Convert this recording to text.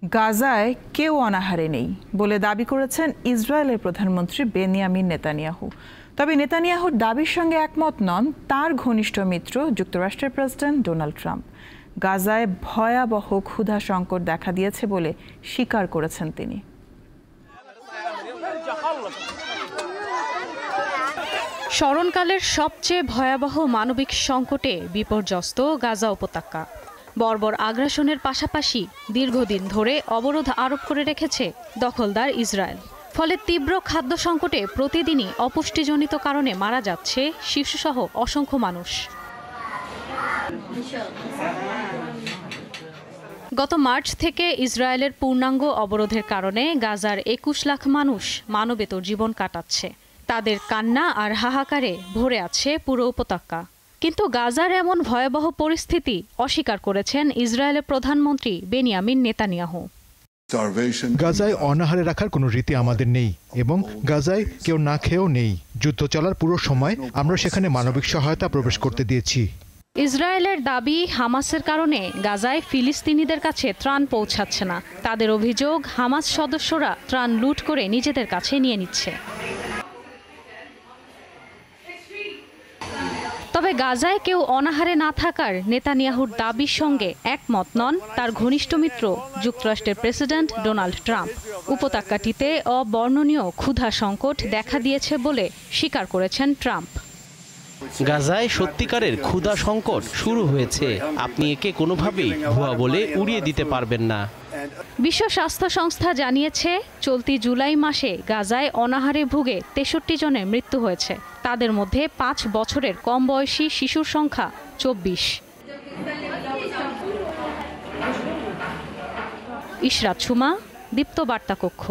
গাজায় কেউ অনাহারে নেই বলে দাবি করেছেন ইসরায়েলের প্রধানমন্ত্রী বেনিয়ামিন নেতানিয়াহু। তবে নেতানিয়াহুর দাবির সঙ্গে একমত নন তার ঘনিষ্ঠ মিত্র যুক্তরাষ্ট্রের প্রেসিডেন্ট ডোনাল্ড ট্রাম্প। গাজায় ভয়াবহ ক্ষুধা সংকট দেখা দিয়েছে বলে স্বীকার করেছেন তিনি। স্মরণকালের সবচেয়ে ভয়াবহ মানবিক সংকটে বিপর্যস্ত গাজা উপত্যকা। বর্বর আগ্রাসনের পাশাপাশি দীর্ঘদিন ধরে অবরোধ আরোপ করে রেখেছে দখলদার ইসরায়েল। ফলে তীব্র খাদ্য সংকটে প্রতিদিনই অপুষ্টিজনিত কারণে মারা যাচ্ছে শিশুসহ অসংখ্য মানুষ। গত মার্চ থেকে ইসরায়েলের পূর্ণাঙ্গ অবরোধের কারণে গাজার ২১ লাখ মানুষ মানবেতর জীবন কাটাচ্ছে। তাদের কান্না আর হাহাকারে ভরে আছে পুরো উপত্যকা। কিন্তু গাজার এমন ভয়াবহ পরিস্থিতি অস্বীকার করেছেন ইসরায়েলের প্রধানমন্ত্রী বেনিয়ামিন নেতানিয়াহু। গাজায় অনাহারে রাখার কোনো রীতি আমাদের নেই এবং গাজায় কেউ না খেয়েও নেই। যুদ্ধ চলার পুরো সময় আমরা সেখানে মানবিক সহায়তা প্রবেশ করতে দিয়েছি। ইসরায়েলের দাবি, হামাসের কারণে গাজায় ফিলিস্তিনিদের কাছে ত্রাণ পৌঁছাচ্ছে না। তাদের অভিযোগ, হামাস সদস্যরা ত্রাণ লুট করে নিজেদের কাছে নিয়ে নিচ্ছে। তবে গাজায় কেউ অনাহারে না থাকার নেতানিয়াহুর দাবির সঙ্গে একমত নন তার ঘনিষ্ঠ মিত্র যুক্তরাষ্ট্রের প্রেসিডেন্ট ডোনাল্ড ট্রাম্প। উপত্যকাটিতে অবর্ণনীয় ক্ষুধা সংকট দেখা দিয়েছে বলে স্বীকার করেছেন ট্রাম্প। গাজায় সত্যিকারের ক্ষুধা সংকট শুরু হয়েছে। আপনি একে কোনোভাবেই ভুয়া বলে উড়িয়ে দিতে পারবেন না। বিশ্ব স্বাস্থ্য সংস্থা জানিয়েছে, চলতি জুলাই মাসে গাজায় অনাহারে ভুগে ৬৩ জনের মৃত্যু হয়েছে। তাদের মধ্যে ৫ বছরের কম বয়সী শিশুর সংখ্যা ২৪। ইশরাত সুমা, দীপ্ত বার্তা কক্ষ।